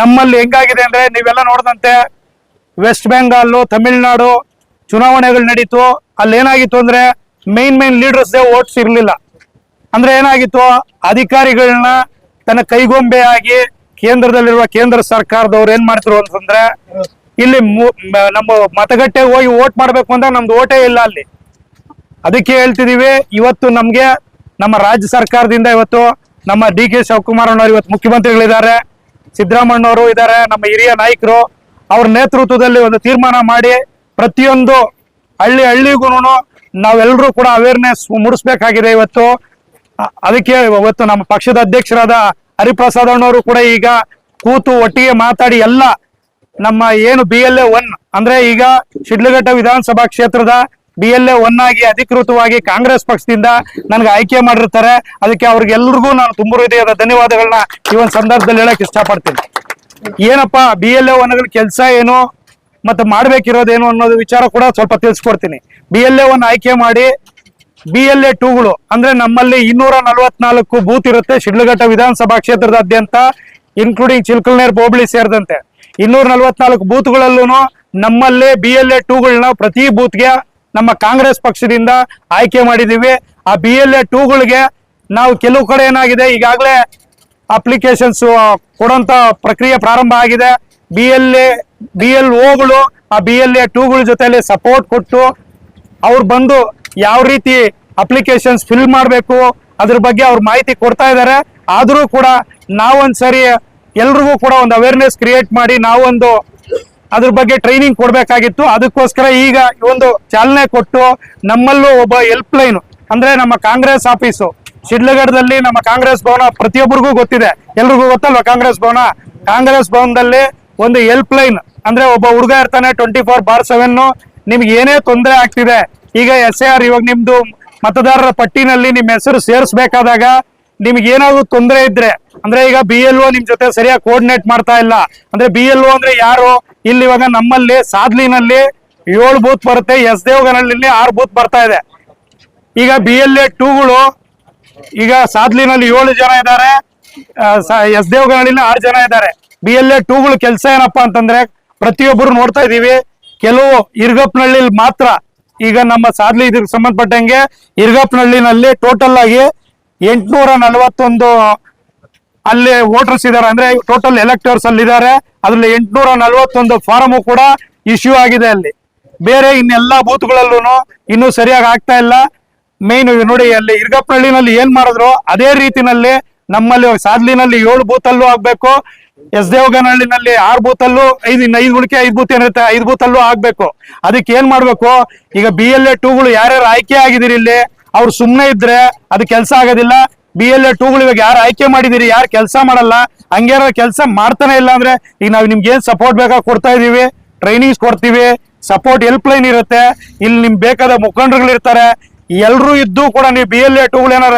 ನಮ್ಮಲ್ಲಿ ಹೆಂಗಾಗಿದೆ ಅಂದ್ರೆ ನೀವೆಲ್ಲ ನೋಡಿದಂತೆ ವೆಸ್ಟ್ ಬೆಂಗಾಲ್ ತಮಿಳ್ನಾಡು ಚುನಾವಣೆಗಳು ನಡೀತು. ಅಲ್ಲಿ ಏನಾಗಿತ್ತು ಅಂದ್ರೆ ಮೇನ್ ಲೀಡರ್ಸ್ ವೋಟ್ಸ್ ಇರ್ಲಿಲ್ಲ. ಅಂದ್ರೆ ಏನಾಗಿತ್ತು, ಅಧಿಕಾರಿಗಳನ್ನ ತನ್ನ ಕೈಗೊಂಬೆಯಾಗಿ ಕೇಂದ್ರದಲ್ಲಿರುವ ಕೇಂದ್ರ ಸರ್ಕಾರದವ್ರು ಏನ್ ಮಾಡ್ತಿರು ಅಂತಂದ್ರೆ, ಇಲ್ಲಿ ನಮ್ಮ ಮತಗಟ್ಟೆಗೆ ಹೋಗಿ ವೋಟ್ ಮಾಡ್ಬೇಕು ಅಂತ ನಮ್ದು ಓಟೇ ಇಲ್ಲ ಅಲ್ಲಿ. ಅದಕ್ಕೆ ಹೇಳ್ತಿದೀವಿ, ಇವತ್ತು ನಮ್ಗೆ ನಮ್ಮ ರಾಜ್ಯ ಸರ್ಕಾರದಿಂದ ಇವತ್ತು ನಮ್ಮ DK ಶಿವಕುಮಾರ್ ಅವರು ಇವತ್ತು ಮುಖ್ಯಮಂತ್ರಿಗಳಿದ್ದಾರೆ, ಸಿದ್ದರಾಮಣ್ಣವರು ಇದ್ದಾರೆ, ನಮ್ಮ ಹಿರಿಯ ನಾಯಕರು ಅವ್ರ ನೇತೃತ್ವದಲ್ಲಿ ಒಂದು ತೀರ್ಮಾನ ಮಾಡಿ ಪ್ರತಿಯೊಂದು ಹಳ್ಳಿಗೂ ನಾವೆಲ್ಲರೂ ಕೂಡ ಅವೇರ್ನೆಸ್ ಮೂಡಿಸ್ಬೇಕಾಗಿದೆ ಇವತ್ತು. ಅದಕ್ಕೆ ಇವತ್ತು ನಮ್ಮ ಪಕ್ಷದ ಅಧ್ಯಕ್ಷರಾದ ಹರಿಪ್ರಸಾದ್ ಅಣ್ಣವರು ಕೂಡ ಈಗ ಕೂತು ಒಟ್ಟಿಗೆ ಮಾತಾಡಿ ಎಲ್ಲ ನಮ್ಮ ಏನು BLA 1 ಅಂದ್ರೆ ಈಗ ಶಿಡ್ಲಘಟ್ಟ ವಿಧಾನಸಭಾ ಕ್ಷೇತ್ರದ BLA 1 ಆಗಿ ಅಧಿಕೃತವಾಗಿ ಕಾಂಗ್ರೆಸ್ ಪಕ್ಷದಿಂದ ನನಗೆ ಆಯ್ಕೆ ಮಾಡಿರ್ತಾರೆ. ಅದಕ್ಕೆ ಅವ್ರಿಗೆಲ್ರಿಗೂ ನಾನು ತುಂಬ ಹೃದಯದ ಧನ್ಯವಾದಗಳನ್ನ ಈ ಒಂದು ಸಂದರ್ಭದಲ್ಲಿ ಹೇಳಕ್ ಇಷ್ಟಪಡ್ತೀನಿ. ಏನಪ್ಪಾ BLA 1 ಕೆಲಸ ಏನು ಮತ್ತೆ ಮಾಡ್ಬೇಕಿರೋದೇನು ಅನ್ನೋದು ವಿಚಾರ ಕೂಡ ಸ್ವಲ್ಪ ತಿಳಿಸ್ಕೊಡ್ತೀನಿ. BLA 1 ಆಯ್ಕೆ ಮಾಡಿ BLA 2ಗಳು ಅಂದ್ರೆ ನಮ್ಮಲ್ಲಿ 244 ಬೂತ್ ಇರುತ್ತೆ ಶಿಡ್ಲಘಟ್ಟ ವಿಧಾನಸಭಾ ಕ್ಷೇತ್ರದಾದ್ಯಂತ, ಇನ್ಕ್ಲೂಡಿಂಗ್ ಚಿಲ್ಕಲ್ನೇರ್ ಹೋಬಳಿ ಸೇರಿದಂತೆ 244 ಬೂತ್ಗಳಲ್ಲೂ ನಮ್ಮಲ್ಲಿ BLA 2ಗಳನ್ನ ಪ್ರತಿ ಬೂತ್ಗೆ ನಮ್ಮ ಕಾಂಗ್ರೆಸ್ ಪಕ್ಷದಿಂದ ಆಯ್ಕೆ ಮಾಡಿದೀವಿ. ಆ BLA 2ಗಳಿಗೆ ನಾವು ಕೆಲವು ಕಡೆ ಏನಾಗಿದೆ, ಈಗಾಗಲೇ ಅಪ್ಲಿಕೇಶನ್ಸ್ ಕೊಡುವಂತ ಪ್ರಕ್ರಿಯೆ ಪ್ರಾರಂಭ ಆಗಿದೆ. BLOಗಳು ಆ BLA 2ಗಳ ಜೊತೆಲಿ ಸಪೋರ್ಟ್ ಕೊಟ್ಟು ಅವ್ರು ಬಂದು ಯಾವ ರೀತಿ ಅಪ್ಲಿಕೇಶನ್ಸ್ ಫಿಲ್ ಮಾಡಬೇಕು ಅದ್ರ ಬಗ್ಗೆ ಅವ್ರ ಮಾಹಿತಿ ಕೊಡ್ತಾ ಇದ್ದಾರೆ. ಆದ್ರೂ ಕೂಡ ನಾವೊಂದ್ಸರಿ ಎಲ್ರಿಗೂ ಕೂಡ ಒಂದು ಅವೇರ್ನೆಸ್ ಕ್ರಿಯೇಟ್ ಮಾಡಿ ನಾವೊಂದು ಅದ್ರ ಬಗ್ಗೆ ಟ್ರೈನಿಂಗ್ ಕೊಡ್ಬೇಕಾಗಿತ್ತು. ಅದಕ್ಕೋಸ್ಕರ ಈಗ ಒಂದು ಚಾಲನೆ ಕೊಟ್ಟು ನಮ್ಮಲ್ಲೂ ಒಬ್ಬ ಹೆಲ್ಪ್ ಲೈನ್ ಅಂದ್ರೆ ನಮ್ಮ ಕಾಂಗ್ರೆಸ್ ಆಫೀಸು ಶಿಡ್ಲಘಟ್ಟದಲ್ಲಿ ನಮ್ಮ ಕಾಂಗ್ರೆಸ್ ಭವನ ಪ್ರತಿಯೊಬ್ಬರಿಗೂ ಗೊತ್ತಿದೆ, ಎಲ್ರಿಗೂ ಗೊತ್ತಲ್ವಾ ಕಾಂಗ್ರೆಸ್ ಭವನ. ಕಾಂಗ್ರೆಸ್ ಭವನದಲ್ಲಿ ಒಂದು ಹೆಲ್ಪ್ ಲೈನ್ ಅಂದ್ರೆ ಒಬ್ಬ ಹುಡುಗ ಇರ್ತಾನೆ 24/7. ನಿಮ್ಗೆ ಏನೇ ತೊಂದರೆ ಆಗ್ತಿದೆ, ಈಗ SIR ಇವಾಗ ನಿಮ್ದು ಮತದಾರರ ಪಟ್ಟಿನಲ್ಲಿ ನಿಮ್ಮ ಹೆಸರು ಸೇರಿಸಬೇಕಾದಾಗ ನಿಮ್ಗೆ ಏನಾದ್ರು ತೊಂದರೆ ಇದ್ರೆ ಅಂದ್ರೆ ಈಗ BLO ನಿಮ್ ಜೊತೆ ಸರಿಯಾಗಿ ಕೋಆರ್ಡಿನೇಟ್ ಮಾಡ್ತಾ ಇಲ್ಲ ಅಂದ್ರೆ BLO ಅಂದ್ರೆ ಯಾರು, ಇಲ್ಲಿ ಇವಾಗ ನಮ್ಮಲ್ಲಿ ಸಾದ್ಲಿನಲ್ಲಿ 7 ಬೂತ್ ಬರುತ್ತೆ, ಎಸ್ ದೇವಗನಹಳ್ಳಿಲಿ 6 ಬೂತ್ ಬರ್ತಾ ಇದೆ. ಈಗ BLA 2ಗಳು ಈಗ ಸಾದ್ಲಿನಲ್ಲಿ 7 ಜನ ಇದ್ದಾರೆ, ಎಸ್ ದೇವಗನಹಳ್ಳಿಲಿ 6 ಜನ ಇದ್ದಾರೆ. BLA 2ಗಳು ಕೆಲಸ ಏನಪ್ಪಾ ಅಂತಂದ್ರೆ ಪ್ರತಿಯೊಬ್ಬರು ನೋಡ್ತಾ ಇದೀವಿ, ಕೆಲವು ಇರ್ಗಪ್ಪನಹಳ್ಳಿ ಮಾತ್ರ ಈಗ ನಮ್ಮ ಸಾದ್ಲಿ ಇದಕ್ಕೆ ಸಂಬಂಧಪಟ್ಟಂಗೆ ಇರ್ಗಪ್ಪನಹಳ್ಳಿನಲ್ಲಿ ಟೋಟಲ್ ಆಗಿ 841 ಅಲ್ಲಿ ವೋಟರ್ಸ್ ಇದಾರೆ, ಅಂದ್ರೆ ಟೋಟಲ್ ಎಲೆಕ್ಟರ್ಸ್ ಅಲ್ಲಿ ಇದಾರೆ. ಅದ್ರಲ್ಲಿ 841 ಫಾರಮ್ ಕೂಡ ಇಶ್ಯೂ ಆಗಿದೆ ಅಲ್ಲಿ. ಬೇರೆ ಇನ್ನೆಲ್ಲಾ ಬೂತ್ಗಳಲ್ಲೂ ಇನ್ನೂ ಸರಿಯಾಗಿ ಆಗ್ತಾ ಇಲ್ಲ. ಮೇನ್ ನೋಡಿ ಅಲ್ಲಿ ಇರ್ಗಪ್ಪನಹಳ್ಳಿನಲ್ಲಿ ಏನ್ ಮಾಡಿದ್ರು ಅದೇ ರೀತಿನಲ್ಲಿ ನಮ್ಮಲ್ಲಿ ಸಾದ್ಲಿನಲ್ಲಿ 7 ಬೂತ್ ಅಲ್ಲೂ ಆಗ್ಬೇಕು, ಎಸ್ ದೇವಗನಹಳ್ಳಿನಲ್ಲಿ 6 ಬೂತ್ ಅಲ್ಲೂ 5 ಗುಣಿಕೆ 5 ಬೂತ್ ಏನಿರುತ್ತೆ 5 ಬೂತ್ ಅಲ್ಲೂ ಆಗ್ಬೇಕು. ಅದಕ್ಕೆ ಏನ್ ಮಾಡ್ಬೇಕು, ಈಗ BLA 2ಗಳು ಯಾರ್ಯಾರು ಆಯ್ಕೆ ಆಗಿದಿರಿ ಇಲ್ಲಿ ಅವ್ರು ಸುಮ್ನೆ ಇದ್ರೆ ಅದು ಕೆಲಸ ಆಗೋದಿಲ್ಲ. BLA 2ಗಳು ಇವಾಗ ಯಾರು ಆಯ್ಕೆ ಮಾಡಿದಿರಿ, ಯಾರು ಕೆಲಸ ಮಾಡಲ್ಲ, ಹಂಗೇನೋ ಕೆಲಸ ಮಾಡ್ತಾನೆ ಇಲ್ಲ ಅಂದ್ರೆ ಈಗ ನಾವು ನಿಮ್ಗೆ ಏನ್ ಸಪೋರ್ಟ್ ಬೇಕಾಗಿ ಕೊಡ್ತಾ ಇದೀವಿ, ಟ್ರೈನಿಂಗ್ಸ್ ಕೊಡ್ತೀವಿ, ಸಪೋರ್ಟ್ ಹೆಲ್ಪ್ ಲೈನ್ ಇರುತ್ತೆ, ಇಲ್ಲಿ ನಿಮ್ಗೆ ಬೇಕಾದ ಮುಖಂಡರುಗಳು ಇರ್ತಾರೆ, ಎಲ್ರು ಇದ್ದು ಕೂಡ ನೀವು BLA 2ಗಳು ಏನಾರ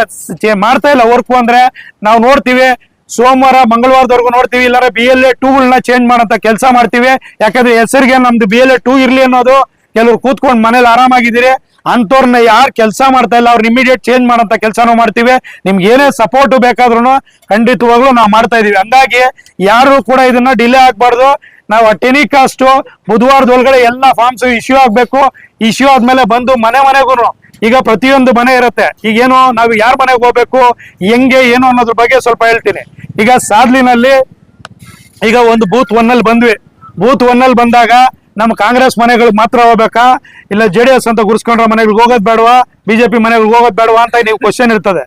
ಮಾಡ್ತಾ ಇಲ್ಲ ವರ್ಕ್ ಅಂದ್ರೆ ನಾವು ನೋಡ್ತೀವಿ, ಸೋಮವಾರ ಮಂಗಳವಾರದವರೆಗೂ ನೋಡ್ತೀವಿ, ಇಲ್ಲಾರ BLA 2ಗಳನ್ನ ಚೇಂಜ್ ಮಾಡಂತ ಕೆಲಸ ಮಾಡ್ತೀವಿ. ಯಾಕಂದ್ರೆ ಹೆಸರಿಗೆ ನಮ್ದು BLA 2 ಇರ್ಲಿ ಅನ್ನೋದು, ಕೆಲವ್ರು ಕೂತ್ಕೊಂಡು ಮನೇಲಿ ಆರಾಮಾಗಿದ್ದೀರಿ ಅಂತವ್ರನ್ನ ಯಾರು ಕೆಲಸ ಮಾಡ್ತಾ ಇಲ್ಲ ಅವ್ರನ್ನ ಇಮಿಡಿಯೇಟ್ ಚೇಂಜ್ ಮಾಡಂತ ಕೆಲಸನೂ ಮಾಡ್ತೀವಿ. ನಿಮ್ಗೆ ಏನೇ ಸಪೋರ್ಟ್ ಬೇಕಾದ್ರೂ ಖಂಡಿತವಾಗ್ಲೂ ನಾವು ಮಾಡ್ತಾ ಇದೀವಿ. ಹಂಗಾಗಿ ಯಾರು ಕೂಡ ಇದನ್ನ ಡಿಲೇ ಆಗ್ಬಾರ್ದು. ನಾವು ಟೆಲಿಕಾಸ್ಟ್ ಬುಧವಾರದೊಳಗಡೆ ಎಲ್ಲ ಫಾರ್ಮ್ಸ್ ಇಶ್ಯೂ ಆಗ್ಬೇಕು. ಇಶ್ಯೂ ಆದ್ಮೇಲೆ ಬಂದು ಮನೆಗೂ ಈಗ ಪ್ರತಿಯೊಂದು ಮನೆ ಇರುತ್ತೆ, ಈಗೇನು ನಾವು ಯಾರ ಮನೆಗೆ ಹೋಗ್ಬೇಕು ಹೆಂಗೆ ಏನು ಅನ್ನೋದ್ರ ಬಗ್ಗೆ ಸ್ವಲ್ಪ ಹೇಳ್ತೀನಿ. ಈಗ ಸಾದ್ಲಿನಲ್ಲಿ ಈಗ ಒಂದು ಬೂತ್ 1 ಅಲ್ಲಿ ಬಂದ್ವಿ. ಬೂತ್ 1 ಅಲ್ಲಿ ಬಂದಾಗ ನಮ್ಮ ಕಾಂಗ್ರೆಸ್ ಮನೆಗಳಿಗೆ ಮಾತ್ರ ಹೋಗ್ಬೇಕಾ, ಇಲ್ಲ JDS ಅಂತ ಗುರ್ಸ್ಕೊಂಡ್ರ ಮನೆಗಳಿಗೆ ಹೋಗೋದ್ ಬೇಡವಾ, BJP ಮನೆಗಳಿಗೆ ಹೋಗೋದ್ ಬೇಡವಾ ಅಂತ ನೀವು ಕ್ವಶನ್ ಇರ್ತದೆ.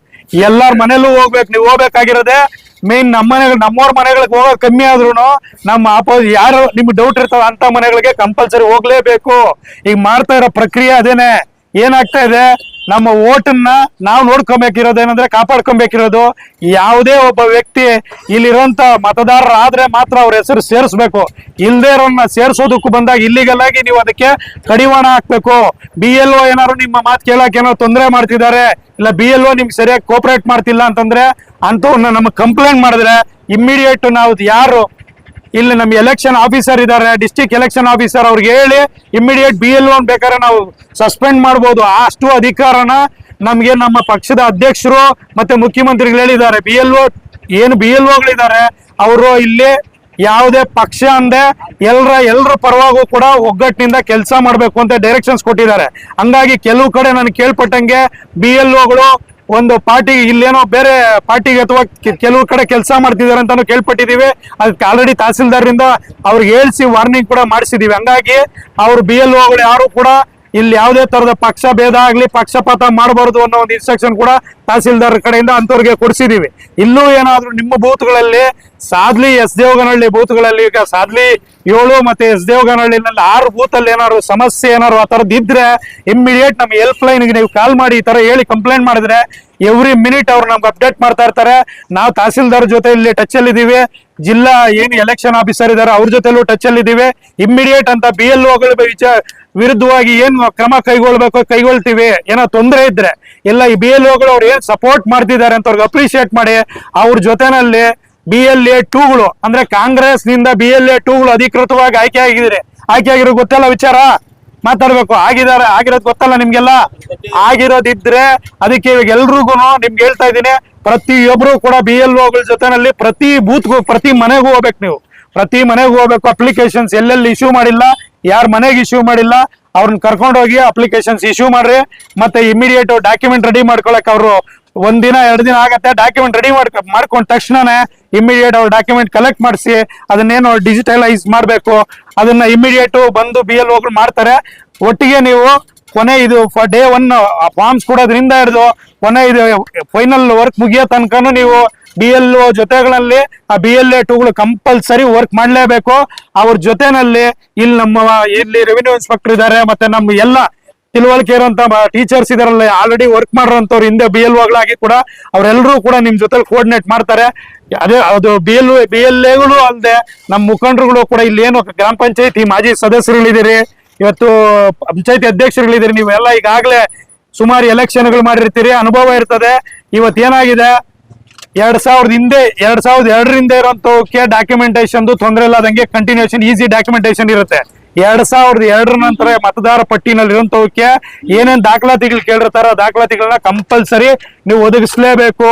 ಎಲ್ಲಾರ ಮನೆಯಲ್ಲೂ ಹೋಗ್ಬೇಕು. ನೀವು ಹೋಗ್ಬೇಕಾಗಿರೋದೆ ಮೇನ್ ನಮ್ಮವ್ರ ಮನೆಗಳಿಗೆ ಹೋಗೋದು ಕಮ್ಮಿ ಆದ್ರೂ ನಮ್ಮ ಯಾರು ನಿಮ್ಗೆ ಡೌಟ್ ಇರ್ತಾವ ಅಂತ ಮನೆಗಳಿಗೆ ಕಂಪಲ್ಸರಿ ಹೋಗ್ಲೇಬೇಕು. ಈಗ ಮಾಡ್ತಾ ಇರೋ ಪ್ರಕ್ರಿಯೆ ಅದೇನೆ. ಏನಾಗ್ತಾ ಇದೆ, ನಮ್ಮ ಓಟನ್ನ ನಾವು ನೋಡ್ಕೊಬೇಕಿರೋದೇನಂದ್ರೆ ಕಾಪಾಡ್ಕೊಬೇಕಿರೋದು, ಯಾವುದೇ ಒಬ್ಬ ವ್ಯಕ್ತಿ ಇಲ್ಲಿರುವಂತ ಮತದಾರರಾದ್ರೆ ಮಾತ್ರ ಅವ್ರ ಹೆಸರು ಸೇರಿಸ್ಬೇಕು. ಇಲ್ದೇ ಇರೋನ್ನ ಸೇರಿಸೋದಕ್ಕೂ ಬಂದಾಗ ಇಲ್ಲಿಗಲ್ ಆಗಿ ನೀವು ಅದಕ್ಕೆ ಕಡಿವಾಣ ಹಾಕ್ಬೇಕು. BLO ಏನಾದ್ರು ನಿಮ್ಮ ಮಾತು ಕೇಳಕ್ ಏನೋ ತೊಂದರೆ ಮಾಡ್ತಿದ್ದಾರೆ, ಇಲ್ಲ BLO ನಿಮ್ಗೆ ಸರಿಯಾಗಿ ಕೋಪರೇಟ್ ಮಾಡ್ತಿಲ್ಲ ಅಂತಂದ್ರೆ ಅಂತವ್ರನ್ನ ನಮಗೆ ಕಂಪ್ಲೇಂಟ್ ಮಾಡಿದ್ರೆ ಇಮ್ಮಿಡಿಯೇಟ್ ನಾವು ಯಾರು ಇಲ್ಲಿ ನಮ್ಮ ಎಲೆಕ್ಷನ್ ಆಫೀಸರ್ ಇದ್ದಾರೆ, ಡಿಸ್ಟ್ರಿಕ್ಟ್ ಎಲೆಕ್ಷನ್ ಆಫೀಸರ್, ಅವ್ರಿಗೆ ಹೇಳಿ ಇಮಿಡಿಯೇಟ್ BLO ಬೇಕಾದ್ರೆ ನಾವು ಸಸ್ಪೆಂಡ್ ಮಾಡ್ಬೋದು. ಅಷ್ಟು ಅಧಿಕಾರನ ನಮ್ಗೆ ನಮ್ಮ ಪಕ್ಷದ ಅಧ್ಯಕ್ಷರು ಮತ್ತೆ ಮುಖ್ಯಮಂತ್ರಿಗಳು ಹೇಳಿದ್ದಾರೆ. BLOಗಳಿದ್ದಾರೆ ಅವರು ಇಲ್ಲಿ ಯಾವುದೇ ಪಕ್ಷ ಅಂದೆ ಎಲ್ರ ಪರವಾಗೂ ಕೂಡ ಒಗ್ಗಟ್ಟಿನಿಂದ ಕೆಲಸ ಮಾಡ್ಬೇಕು ಅಂತ ಡೈರೆಕ್ಷನ್ಸ್ ಕೊಟ್ಟಿದ್ದಾರೆ. ಹಂಗಾಗಿ ಕೆಲವು ಕಡೆ ನಾನು ಕೇಳ್ಪಟ್ಟಂಗೆ BLOಗಳು ಒಂದು ಪಾರ್ಟಿ ಇಲ್ಲೇನೋ ಬೇರೆ ಪಾರ್ಟಿಗೆ ಅಥವಾ ಕೆಲವು ಕಡೆ ಕೆಲಸ ಮಾಡ್ತಿದ್ದಾರೆ ಅಂತಾನು ಕೇಳ್ಪಟ್ಟಿದೀವಿ. ಅದಕ್ಕೆ ಆಲ್ರೆಡಿ ತಹಸೀಲ್ದಾರ್ರಿಂದ ಅವ್ರಿಗೆ ಹೇಳಿಸಿ ವಾರ್ನಿಂಗ್ ಕೂಡ ಮಾಡಿಸಿದೀವಿ. ಹಂಗಾಗಿ ಅವ್ರು BLOಗಳು ಯಾರು ಕೂಡ ಇಲ್ಲಿ ಯಾವುದೇ ತರದ ಪಕ್ಷ ಭೇದ ಆಗ್ಲಿ ಪಕ್ಷಪಾತ ಮಾಡಬಾರದು ಅನ್ನೋ ಒಂದು ಇನ್ಸ್ಟ್ರಕ್ಷನ್ ಕೂಡ ತಹಸೀಲ್ದಾರ್ ಕಡೆಯಿಂದ ಅಂತವ್ರಿಗೆ ಕೊಡಿಸಿದೀವಿ. ಇಲ್ಲೂ ಏನಾದ್ರು ನಿಮ್ಮ ಬೂತ್ಗಳಲ್ಲಿ ಸಾದ್ಲಿ ಎಸ್ ದೇವಗನಹಳ್ಳಿ ಬೂತ್ಗಳಲ್ಲಿ ಈಗ ಸಾದ್ಲಿ 7 ಮತ್ತೆ ಎಸ್ ದೇವಗನಹಳ್ಳಿನಲ್ಲಿ 6 ಬೂತ್ ಅಲ್ಲಿ ಏನಾದ್ರು ಸಮಸ್ಯೆ ಏನಾದ್ರು ಆ ತರದ್ ಇದ್ರೆ ಇಮ್ಮಿಡಿಯೇಟ್ ನಮ್ಮ ಹೆಲ್ಪ್ ಲೈನ್ ಗೆ ನೀವು ಕಾಲ್ ಮಾಡಿ ಈ ತರ ಹೇಳಿ ಕಂಪ್ಲೇಂಟ್ ಮಾಡಿದ್ರೆ ಎವ್ರಿ ಮಿನಿಟ್ ಅವ್ರು ನಮ್ಗೆ ಅಪ್ಡೇಟ್ ಮಾಡ್ತಾ ಇರ್ತಾರೆ. ನಾವು ತಹಸೀಲ್ದಾರ್ ಜೊತೆ ಇಲ್ಲಿ ಟಚ್ ಅಲ್ಲಿ ಇದೀವಿ, ಜಿಲ್ಲಾ ಏನು ಎಲೆಕ್ಷನ್ ಆಫೀಸರ್ ಇದಾರೆ ಅವ್ರ ಜೊತೆಲೂ ಟಚ್ ಅಲ್ಲಿ ಇದೀವಿ. ಇಮ್ಮಿಡಿಯೇಟ್ ಅಂತ BLOಗಳ ವಿರುದ್ಧವಾಗಿ ಏನ್ ಕ್ರಮ ಕೈಗೊಳ್ತೀವಿ. ಏನೋ ತೊಂದರೆ ಇದ್ರೆ ಎಲ್ಲ ಈ BLOಗಳು ಅವ್ರು ಏನ್ ಸಪೋರ್ಟ್ ಮಾಡ್ತಿದ್ದಾರೆ ಅಂತ ಅವ್ರಿಗೆ ಅಪ್ರಿಶಿಯೇಟ್ ಮಾಡಿ ಅವ್ರ ಜೊತೆನಲ್ಲಿ BLA2ಗಳು ಅಂದ್ರೆ ಕಾಂಗ್ರೆಸ್ ನಿಂದ BLA2ಗಳು ಅಧಿಕೃತವಾಗಿ ಆಯ್ಕೆ ಆಗಿರೋ ಗೊತ್ತಲ್ಲ ವಿಚಾರ ಮಾತಾಡ್ಬೇಕು. ಆಗಿರೋದು ಗೊತ್ತಲ್ಲ ನಿಮ್ಗೆಲ್ಲ. ಆಗಿರೋದಿದ್ರೆ ಅದಕ್ಕೆ ಇವಾಗ ಎಲ್ರಿಗೂ ನಿಮ್ಗೆ ಹೇಳ್ತಾ ಇದ್ದೀನಿ, ಪ್ರತಿಯೊಬ್ರು ಕೂಡ BLOಗಳ ಜೊತೆನಲ್ಲಿ ಪ್ರತಿ ಬೂತ್ಗೂ ಪ್ರತಿ ಮನೆಗೂ ಹೋಗ್ಬೇಕು. ನೀವು ಪ್ರತಿ ಮನೆಗೂ ಹೋಗ್ಬೇಕು. ಅಪ್ಲಿಕೇಶನ್ಸ್ ಎಲ್ಲೆಲ್ಲಿ ಇಶ್ಯೂ ಮಾಡಿಲ್ಲ, ಯಾರ ಮನೆಗೆ ಇಶ್ಯೂ ಮಾಡಿಲ್ಲ ಅವ್ರನ್ನ ಕರ್ಕೊಂಡೋಗಿ ಅಪ್ಲಿಕೇಶನ್ಸ್ ಇಶ್ಯೂ ಮಾಡ್ರಿ. ಮತ್ತೆ ಇಮಿಡಿಯೇಟ್ ಡಾಕ್ಯುಮೆಂಟ್ ರೆಡಿ ಮಾಡ್ಕೊಳಕ್ ಅವರು 1 ದಿನ 2 ದಿನ ಆಗತ್ತೆ. ಡಾಕ್ಯುಮೆಂಟ್ ರೆಡಿ ಮಾಡ್ಕೊಂಡ ತಕ್ಷಣನೇ ಇಮಿಡಿಯೇಟ್ ಅವ್ರ ಡಾಕ್ಯುಮೆಂಟ್ ಕಲೆಕ್ಟ್ ಮಾಡಿಸಿ ಅದನ್ನೇನು ಡಿಜಿಟಲೈಸ್ ಮಾಡ್ಬೇಕು ಅದನ್ನ ಇಮಿಡಿಯೇಟ್ ಬಂದು BLOಗಳು ಮಾಡ್ತಾರೆ. ಒಟ್ಟಿಗೆ ನೀವು ಕೊನೆ ಇದು ಡೇ 1 ಫಾರ್ಮ್ಸ್ ಕೊಡೋದ್ರಿಂದ ಹಿಡಿದು ಕೊನೆ ಇದು ಫೈನಲ್ ವರ್ಕ್ ಮುಗಿಯೋ ತನಕನು ನೀವು BLO ಜೊತೆಗಳಲ್ಲಿ ಆ BLA2ಗಳು ಕಂಪಲ್ಸರಿ ವರ್ಕ್ ಮಾಡ್ಲೇಬೇಕು. ಅವ್ರ ಜೊತೆನಲ್ಲಿ ಇಲ್ಲಿ ರೆವಿನ್ಯೂ ಇನ್ಸ್ಪೆಕ್ಟರ್ ಇದಾರೆ, ಮತ್ತೆ ನಮ್ಮ ಎಲ್ಲ ತಿಳುವಳಿಕೆ ಇರುವಂತ ಟೀಚರ್ಸ್ ಇದಾರಲ್ಲ, ಆಲ್ರೆಡಿ ವರ್ಕ್ ಮಾಡಿರೋಂಥವ್ರು ಹಿಂದೆ BLOಗಳಾಗಿ ಕೂಡ ಅವರೆಲ್ಲರೂ ಕೂಡ ನಿಮ್ ಜೊತೆ ಕೋಆರ್ಡಿನೇಟ್ ಮಾಡ್ತಾರೆ. ಅದೇ ಅದು BLAಗಳು ಅಲ್ಲದೆ ನಮ್ಮ ಮುಖಂಡರುಗಳು ಕೂಡ ಇಲ್ಲಿ ಏನು ಗ್ರಾಮ ಪಂಚಾಯತಿ ಮಾಜಿ ಸದಸ್ಯರುಗಳಿದ್ದೀರಿ, ಇವತ್ತು ಪಂಚಾಯತಿ ಅಧ್ಯಕ್ಷರುಗಳಿದ್ದೀರಿ, ನೀವೆಲ್ಲ ಈಗಾಗಲೇ ಸುಮಾರು ಎಲೆಕ್ಷನ್ಗಳು ಮಾಡಿರ್ತೀರಿ, ಅನುಭವ ಇರ್ತದೆ. ಇವತ್ತೇನಾಗಿದೆ 2002ರಿಂದ ಇರೋಂಥವಕ್ಕೆ ಡಾಕ್ಯುಮೆಂಟೇಶನ್ ತೊಂದರೆ ಇಲ್ಲದಂಗೆ ಕಂಟಿನ್ಯೂಷನ್ ಈಸಿ ಡಾಕ್ಯುಮೆಂಟೇಶನ್ ಇರುತ್ತೆ. 2002 ನಂತರ ಮತದಾರ ಪಟ್ಟಿನಲ್ಲಿ ಇರೋಂಥವಕ್ಕೆ ಏನೇನ್ ದಾಖಲಾತಿಗಳು ಕೇಳಿರ್ತಾರ ದಾಖಲಾತಿಗಳನ್ನ ಕಂಪಲ್ಸರಿ ನೀವು ಒದಗಿಸ್ಲೇಬೇಕು.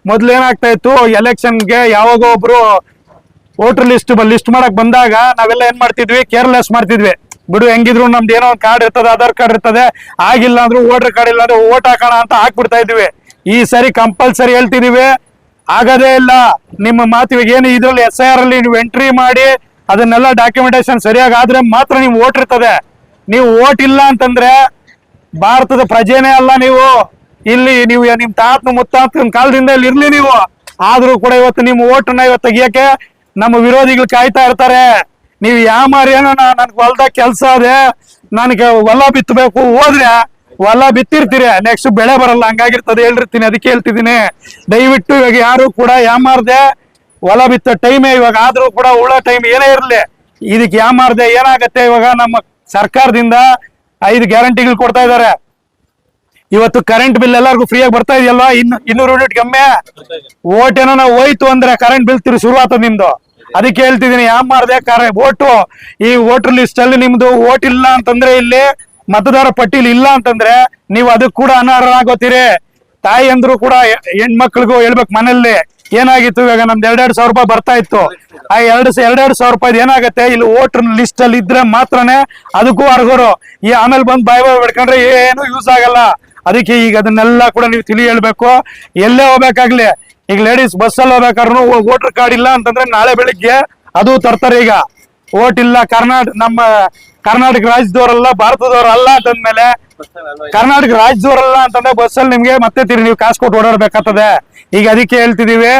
ಮೊದ್ಲು ಏನಾಗ್ತಾ ಇತ್ತು, ಎಲೆಕ್ಷನ್ಗೆ ಯಾವಾಗ ಒಬ್ರು ವೋಟರ್ ಲಿಸ್ಟ್ ಮಾಡಕ್ ಬಂದಾಗ ನಾವೆಲ್ಲ ಏನ್ ಮಾಡ್ತಿದ್ವಿ, ಕೇರ್ಲೆಸ್ ಮಾಡ್ತಿದ್ವಿ. ಬಿಡು ಹೆಂಗಿದ್ರು ನಮ್ದು ಏನೋ ಒಂದು ಕಾರ್ಡ್ ಇರ್ತದೆ, ಆಧಾರ್ ಕಾರ್ಡ್ ಇರ್ತದೆ, ಆಗಿಲ್ಲ ಅಂದ್ರೂ ವೋಟರ್ ಕಾರ್ಡ್ ಇಲ್ಲ ಅಂದ್ರೆ ವೋಟ್ ಹಾಕೋಣ ಅಂತ ಹಾಕ್ಬಿಡ್ತಾ ಇದ್ವಿ. ಈ ಸರಿ ಕಂಪಲ್ಸರಿ ಹೇಳ್ತಿದೀವಿ, ಆಗದೇ ಇಲ್ಲ. ನಿಮ್ಮ ಮಾತಿಗೆ ಏನು ಇದ್ರಲ್ಲಿ SIR ಅಲ್ಲಿ ನೀವು ಎಂಟ್ರಿ ಮಾಡಿ ಅದನ್ನೆಲ್ಲ ಡಾಕ್ಯುಮೆಂಟೇಶನ್ ಸರಿಯಾಗಿ ಆದ್ರೆ ಮಾತ್ರ ನೀವು ವೋಟ್ ಇರ್ತದೆ. ನೀವು ವೋಟ್ ಇಲ್ಲ ಅಂತಂದ್ರೆ ಭಾರತದ ಪ್ರಜೆನೇ ಅಲ್ಲ ನೀವು. ಇಲ್ಲಿ ನೀವು ನಿಮ್ ತಾತನ ಮುತ್ತಾತನ ಕಾಲದಿಂದ ಇಲ್ಲಿ ಇರ್ಲಿ ನೀವು, ಆದ್ರೂ ಕೂಡ ಇವತ್ತು ನಿಮ್ಮ ವೋಟನ್ನ ಇವತ್ತು ತೆಗಿಯಕ್ಕೆ ನಮ್ಮ ವಿರೋಧಿಗಳು ಕಾಯ್ತಾ ಇರ್ತಾರೆ. ನೀವು ಯಾಮಾರಿ ಏನೋ ನನ್ಗೆ ಹೊಲ್ದಾಗ ಕೆಲ್ಸ ಅದೇ, ನನಗೆ ಹೊಲ ಬಿತ್ತಬೇಕು ಹೋದ್ರೆ ಹೊಲ ಬಿತ್ತಿರ್ತೀರಿ, ನೆಕ್ಸ್ಟ್ ಬೆಳೆ ಬರಲ್ಲ, ಹಂಗಾಗಿರ್ತದೆ ಹೇಳಿರ್ತೀನಿ. ಅದಕ್ಕೆ ಹೇಳ್ತಿದ್ದೀನಿ, ದಯವಿಟ್ಟು ಇವಾಗ ಯಾರು ಕೂಡ ಯಾಮಾರ್ದೆ ಹೊಲ ಬಿತ್ತ ಟೈಮೇ ಇವಾಗ, ಆದ್ರೂ ಕೂಡ ಉಳ ಟೈಮ್ ಏನೇ ಇರ್ಲಿ ಇದಕ್ಕೆ ಯಾಮಾರ್ದೆ ಏನಾಗತ್ತೆ. ಇವಾಗ ನಮ್ಮ ಸರ್ಕಾರದಿಂದ 5 ಗ್ಯಾರಂಟಿಗಳು ಕೊಡ್ತಾ ಇದಾರೆ. ಇವತ್ತು ಕರೆಂಟ್ ಬಿಲ್ ಎಲ್ಲರಿಗೂ ಫ್ರೀಯಾಗಿ ಬರ್ತಾ ಇದೆಯಲ್ವಾ, 200 ಯೂನಿಟ್ ಕಮ್ಮಿ. ಓಟ್ ಏನೋ ನಾವು ಹೋಯ್ತು ಅಂದ್ರೆ ಕರೆಂಟ್ ಬಿಲ್ ತಿರು ಶುರು ಆಗ್ತದೆ ನಿಮ್ದು. ಅದಕ್ಕೆ ಹೇಳ್ತಿದ್ದೀನಿ, ಯಾಮಾರ್ದೆ ಓಟು ಈ ವೋಟರ್ ಲಿಸ್ಟ್ ಅಲ್ಲಿ ನಿಮ್ದು ಓಟ್ ಇಲ್ಲ ಅಂತಂದ್ರೆ, ಇಲ್ಲಿ ಮತದಾರ ಪಟ್ಟಿಲಿ ಇಲ್ಲ ಅಂತಂದ್ರೆ ನೀವು ಅದಕ್ಕೆ ಕೂಡ ಅನರ್ಹರಾಗೋತೀರಿ. ತಾಯಿ ಅಂದ್ರು ಕೂಡ ಹೆಣ್ಮಕ್ಳಿಗೂ ಹೇಳ್ಬೇಕು, ಮನೇಲಿ ಏನಾಗಿತ್ತು ಇವಾಗ ನಮ್ದು 2,000 ರೂಪಾಯಿ ಬರ್ತಾ ಇತ್ತು, ಆ 2,000 ರೂಪಾಯಿ ಏನಾಗತ್ತೆ, ಇಲ್ಲಿ ವೋಟರ್ ಲಿಸ್ಟ್ ಅಲ್ಲಿ ಇದ್ರೆ ಮಾತ್ರನೇ ಅದಕ್ಕೂ ಅರ್ಹರು. ಈ ಆಮೇಲೆ ಬಂದು ಬಾಯ್ ಬಿಡ್ಕೊಂಡ್ರೆ ಏನು ಯೂಸ್ ಆಗಲ್ಲ. ಅದಕ್ಕೆ ಈಗ ಅದನ್ನೆಲ್ಲ ಕೂಡ ನೀವು ತಿಳಿ ಹೇಳ್ಬೇಕು. ಎಲ್ಲೇ ಹೋಗ್ಬೇಕಾಗ್ಲಿ, ಈಗ ಲೇಡೀಸ್ ಬಸ್ಸಲ್ಲಿ ಹೋಗ್ಬೇಕಾದ್ರು ವೋಟರ್ ಕಾರ್ಡ್ ಇಲ್ಲ ಅಂತಂದ್ರೆ ನಾಳೆ ಬೆಳಿಗ್ಗೆ ಅದು ತರ್ತಾರೆ. ಈಗ ವೋಟ್ ಇಲ್ಲ, ನಮ್ಮ ಕರ್ನಾಟಕ ರಾಜ್ಯದವರಲ್ಲ, ಭಾರತದವರಲ್ಲ ಅಂತಂದ್ಮೇಲೆ ಕರ್ನಾಟಕ ರಾಜ್ಯದವರಲ್ಲ ಅಂತಂದ್ರೆ ಬಸ್ಸಲ್ಲಿ ನಿಮ್ಗೆ ಮತ್ತೆ ನೀವು ಕಾಸು ಕೊಟ್ಟು ಓಡಾಡ್ಬೇಕಾಗ್ತದೆ. ಈಗ ಅದಕ್ಕೆ ಹೇಳ್ತಿದೀವಿ,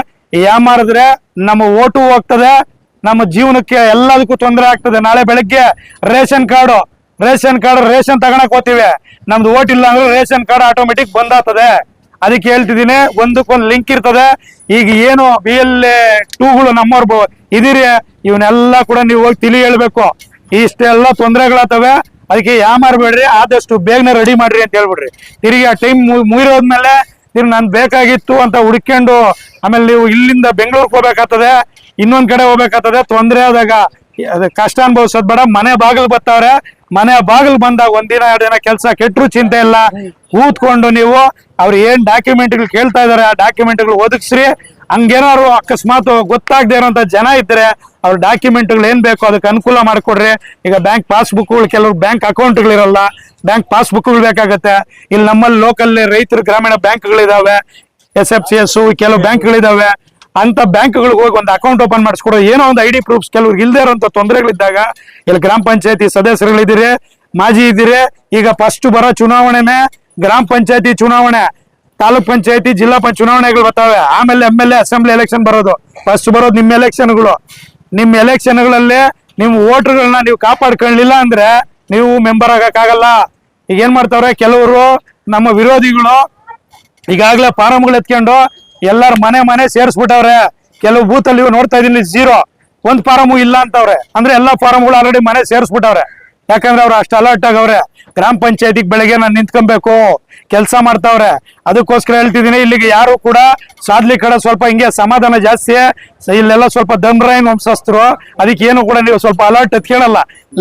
ಯಾಮಾರಿದ್ರೆ ನಮ್ಮ ಓಟು ಹೋಗ್ತದೆ, ನಮ್ಮ ಜೀವನಕ್ಕೆ ಎಲ್ಲದಕ್ಕೂ ತೊಂದರೆ ಆಗ್ತದೆ. ನಾಳೆ ಬೆಳಗ್ಗೆ ರೇಷನ್ ತಗೊಳಕ್ ಹೋಗ್ತೀವಿ, ನಮ್ದು ಓಟ್ ಇಲ್ಲ ಅಂದ್ರೆ ರೇಷನ್ ಕಾರ್ಡ್ ಆಟೋಮೆಟಿಕ್ ಬಂದಾಗ್ತದೆ. ಅದಕ್ಕೆ ಹೇಳ್ತಿದ್ದೀನಿ, ಒಂದಕ್ಕೊಂದು ಲಿಂಕ್ ಇರ್ತದೆ. ಈಗ ಏನು BLA2ಗಳು ನಮ್ಮವ್ರು ಇದೀರಿ, ಇವನ್ನೆಲ್ಲ ಕೂಡ ನೀವು ಹೋಗಿ ತಿಳಿ ಹೇಳ್ಬೇಕು. ಇಷ್ಟೆಲ್ಲ ತೊಂದರೆಗಳಾಗ್ತವೆ. ಅದಕ್ಕೆ ಯಾಮಾರ್ಬೇಡ್ರಿ, ಆದಷ್ಟು ಬೇಗನೆ ರೆಡಿ ಮಾಡ್ರಿ ಅಂತ ಹೇಳ್ಬಿಡ್ರಿ. ತಿರುಗಿ ಆ ಟೈಮ್ ಮುಗಿರೋದ್ಮೇಲೆ ನಾನು ಬೇಕಾಗಿತ್ತು ಅಂತ ಹುಡ್ಕೊಂಡು ಆಮೇಲೆ ನೀವು ಇಲ್ಲಿಂದ ಬೆಂಗಳೂರಿಗೆ ಹೋಗ್ಬೇಕಾಗ್ತದೆ, ಇನ್ನೊಂದ್ ಕಡೆ ಹೋಗ್ಬೇಕಾಗ್ತದೆ. ತೊಂದರೆ ಆದಾಗ ಕಷ್ಟ ಅನುಭವಿಸೋದ್ ಬೇಡ. ಮನೆ ಬಾಗಿಲು ಬರ್ತಾವ್ರೆ, ಮನೆ ಬಾಗಿಲು ಬಂದಾಗ 1 ದಿನ 2 ದಿನ ಕೆಲಸ ಕೆಟ್ಟರು ಚಿಂತೆ ಇಲ್ಲ. ಕೂತ್ಕೊಂಡು ನೀವು ಅವ್ರು ಏನ್ ಡಾಕ್ಯುಮೆಂಟ್ಗಳು ಕೇಳ್ತಾ ಇದಾರೆ ಆ ಡಾಕ್ಯುಮೆಂಟ್ಗಳು ಒದಗಿಸ್ರಿ. ಹಂಗೇನಾದ್ರು ಅಕಸ್ಮಾತ್ ಗೊತ್ತಾಗದೇ ಇರೋಂಥ ಜನ ಇದ್ರೆ ಅವ್ರ ಡಾಕ್ಯುಮೆಂಟ್ಗಳು ಏನ್ ಬೇಕೋ ಅದಕ್ಕೆ ಅನುಕೂಲ ಮಾಡಿಕೊಡ್ರಿ. ಈಗ ಬ್ಯಾಂಕ್ ಪಾಸ್ಬುಕ್ಗಳು, ಕೆಲವರು ಬ್ಯಾಂಕ್ ಅಕೌಂಟ್ಗಳಿರಲ್ಲ, ಬ್ಯಾಂಕ್ ಪಾಸ್ಬುಕ್ಗಳು ಬೇಕಾಗತ್ತೆ. ಇಲ್ಲಿ ನಮ್ಮಲ್ಲಿ ಲೋಕಲ್ ರೈತರು ಗ್ರಾಮೀಣ ಬ್ಯಾಂಕ್ಗಳಿದಾವೆ, SFCS ಕೆಲವು ಬ್ಯಾಂಕ್ಗಳಿದಾವೆ. ಅಂತ ಬ್ಯಾಂಕ್ಗಳಿಗೆ ಹೋಗಿ ಒಂದು ಅಕೌಂಟ್ ಓಪನ್ ಮಾಡಿಸ್ಕೊಡೋ, ಏನೋ ಒಂದು ID ಪ್ರೂಫ್ಸ್ ಕೆಲವ್ರಿಗೆ ಇಲ್ದೇ ಇರೋಂಥ ತೊಂದರೆಗಳಿದ್ದಾಗ ಇಲ್ಲಿ ಗ್ರಾಮ ಪಂಚಾಯತಿ ಸದಸ್ಯರುಗಳಿದ್ದೀರಿ, ಮಾಜಿ ಇದ್ದೀರಿ. ಈಗ ಫಸ್ಟ್ ಬರೋ ಚುನಾವಣೆನೆ ಗ್ರಾಮ ಪಂಚಾಯತಿ ಚುನಾವಣೆ, ತಾಲೂಕ್ ಪಂಚಾಯತಿ, ಜಿಲ್ಲಾ ಚುನಾವಣೆಗಳು ಬರ್ತಾವೆ. ಆಮೇಲೆ MLA ಅಸೆಂಬ್ಲಿ ಎಲೆಕ್ಷನ್ ಬರೋದು. ಫಸ್ಟ್ ಬರೋದು ನಿಮ್ಮ ಎಲೆಕ್ಷನ್ಗಳು. ನಿಮ್ಮ ಎಲೆಕ್ಷನ್ಗಳಲ್ಲಿ ನಿಮ್ಮ ವೋಟರ್ಗಳನ್ನ ನೀವು ಕಾಪಾಡ್ಕೊಳ್ಳಿಲ್ಲ ಅಂದ್ರೆ ನೀವು ಮೆಂಬರ್ ಆಗಕ್ಕಾಗಲ್ಲ. ಈಗ ಏನ್ ಮಾಡ್ತಾವ್ರೆ ಕೆಲವರು ನಮ್ಮ ವಿರೋಧಿಗಳು, ಈಗಾಗಲೇ ಫಾರಮ್ಗಳು ಎತ್ಕೊಂಡು ಎಲ್ಲಾರ ಮನೆ ಸೇರಿಸ್ಬಿಟ್ಟವ್ರೆ. ಕೆಲವು ಬೂತ್ ಅಲ್ಲಿ ನೋಡ್ತಾ ಇದೀನಿ 0 ಒಂದು ಫಾರಮು ಇಲ್ಲ ಅಂತವ್ರೆ. ಅಂದ್ರೆ ಎಲ್ಲಾ ಫಾರಮ್ಗಳು ಆಲ್ರೆಡಿ ಮನೆ ಸೇರಿಸ್ಬಿಟ್ಟವ್ರೆ. ಯಾಕಂದ್ರೆ ಅವ್ರು ಅಷ್ಟು ಅಲರ್ಟ್ ಆಗವ್ರೆ. ಗ್ರಾಮ ಪಂಚಾಯತಿಗೆ ಬೆಳಗ್ಗೆ ನಾನು ನಿಂತ್ಕೊಬೇಕು, ಕೆಲಸ ಮಾಡ್ತಾವ್ರೆ. ಅದಕ್ಕೋಸ್ಕರ ಹೇಳ್ತಿದ್ದೀನಿ, ಇಲ್ಲಿಗೆ ಯಾರು ಕೂಡ ಸಾದ್ಲಿ ಕಡೆ ಸ್ವಲ್ಪ ಹಿಂಗೆ ಸಮಾಧಾನ ಜಾಸ್ತಿ, ಇಲ್ಲೆಲ್ಲ ಸ್ವಲ್ಪ ದಮ್ರೈನ್ ವಂಶಸ್ಥರು. ಅದಕ್ಕೆ ಏನು ಕೂಡ ನೀವು ಸ್ವಲ್ಪ ಅಲರ್ಟ್ ಎತ್ಕೊಳ್ಳಲ್ಲ,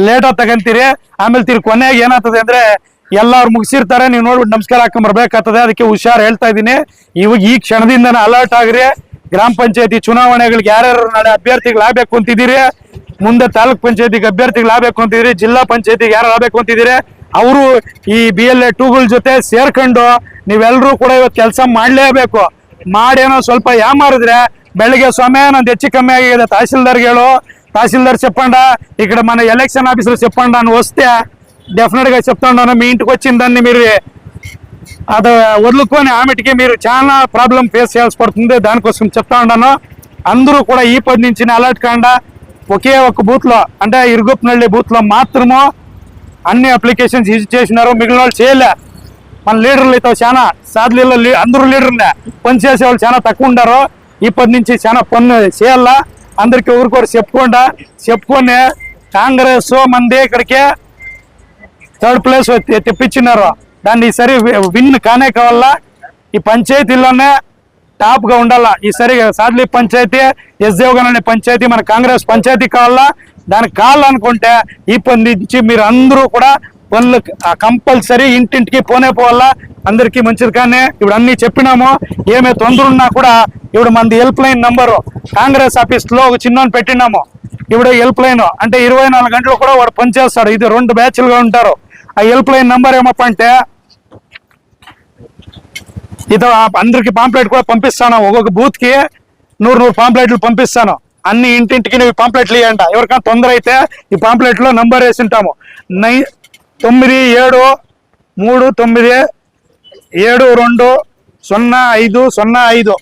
ಲೇಟಾಗಿ ತಗಂತೀರಿ. ಆಮೇಲೆ ಕೊನೆಗೆ ಏನಾಗ್ತದೆ ಅಂದ್ರೆ ಎಲ್ಲಾರು ಮುಗಿಸಿರ್ತಾರೆ, ನೀವು ನೋಡ್ಬಿಟ್ಟು ನಮಸ್ಕಾರ ಹಾಕೊಂಡ್ ಬರ್ಬೇಕಾಗ್ತದೆ. ಅದಕ್ಕೆ ಹುಷಾರ್ ಹೇಳ್ತಾ ಇದ್ದೀನಿ. ಇವಾಗ ಈ ಕ್ಷಣದಿಂದ ಅಲರ್ಟ್ ಆಗ್ರಿ. ಗ್ರಾಮ ಪಂಚಾಯತಿ ಚುನಾವಣೆಗಳಿಗೆ ಯಾರ್ಯಾರು ನಾಳೆ ಅಭ್ಯರ್ಥಿಗಳಾಗಬೇಕು ಅಂತಿದ್ದೀರಿ, ಮುಂದೆ ತಾಲೂಕ್ ಪಂಚಾಯತಿಗೆ ಅಭ್ಯರ್ಥಿಗಳಾಗಬೇಕು ಅಂತಿದ್ದೀರಿ, ಜಿಲ್ಲಾ ಪಂಚಾಯತಿಗೆ ಯಾರು ಆಗಬೇಕು ಅಂತಿದ್ದೀರಿ, ಅವರು ಈ BLA 2ಗಳ ಜೊತೆ ಸೇರ್ಕೊಂಡು ನೀವೆಲ್ಲರೂ ಕೂಡ ಇವತ್ತು ಕೆಲಸ ಮಾಡ್ಲೇಬೇಕು. ಮಾಡೇನೋ ಸ್ವಲ್ಪ ಯಾಮಾರಿದ್ರೆ ಬೆಳಿಗ್ಗೆ ಸ್ವಾಮಿ ನಂದು ಹೆಚ್ಚು ಕಮ್ಮಿ ಆಗಿದೆ ತಹಸೀಲ್ದಾರ್ಗೆ ಹೇಳು, తహసీల్దార్ చెప్పండా, ఇక్కడ మన ఎలక్షన్ ఆఫీసర్ చెప్పండా అని వస్తే డెఫినెట్ గా చెప్తాను. మీ ఇంటికి వచ్చిందని మీరు అది వదులుకొని ఆమెటికి మీరు చాలా ప్రాబ్లం ఫేస్ చేయాల్సి పడుతుంది. దానికోసం చెప్తా ఉన్నాను. అందరూ కూడా ఈ పది నుంచి అలర్ట్ కాండా. ఒకే ఒక బూత్ లో అంటే ఇరుగుప్పనహಳ್ಳಿ బూత్ లో మాత్రము అన్ని అప్లికేషన్స్ యూజ్ చేసినారు, మిగిలిన వాళ్ళు చేయలే. మన లీడర్లు అయితే చాలా సాధ్లీలో అందరూ లీడర్లే, పని చేసే వాళ్ళు చాలా తక్కువ ఉండారు. ఈ పది నుంచి చాలా పని చేయాలా. అందరికి ఊరికొరు చెప్పుకొని కాంగ్రెస్ మంది ఇక్కడికి థర్డ్ ప్లేస్ తెప్పించినారు. దాన్ని ఈసారి విన్ కానే కావాలా. ఈ పంచాయతీలోనే టాప్ గా ఉండాలా. ఈసారి సాద్లీ పంచాయతీ, ఎస్దేవగన్ అనే పంచాయతీ మన కాంగ్రెస్ పంచాయతీ కావాలా. దానికి కావాలనుకుంటే ఈ పని నుంచి మీరు అందరూ కూడా పనులు కంపల్సరీ ఇంటింటికి పోవాలా. అందరికీ మంచిది. కానీ ఇప్పుడు అన్ని చెప్పినాము. ఏమే తొందర ఉన్నా కూడా ఇప్పుడు మనది help line number Congress office లో ఒక చిన్నోని పెట్టినాము. ఇప్పుడు హెల్ప్ లైన్ అంటే 24 గంటలు కూడా వాడు పనిచేస్తాడు. ఇది 2 బ్యాచ్లుగా ఉంటారు. ఆ హెల్ప్ లైన్ నంబర్ ఏమప్ప అంటే ఇది అందరికి పాంప్లెట్ కూడా పంపిస్తాను. ఒక్కొక్క బూత్ కి 100 పాంప్లెట్లు పంపిస్తాను. అన్ని ఇంటింటికి నువ్వు పాంప్లెట్లు ఇవ్వండి. ఎవరికైనా తొందర అయితే ఈ పాంప్లెట్ లో నంబర్ వేసి ఉంటాము. 9739720505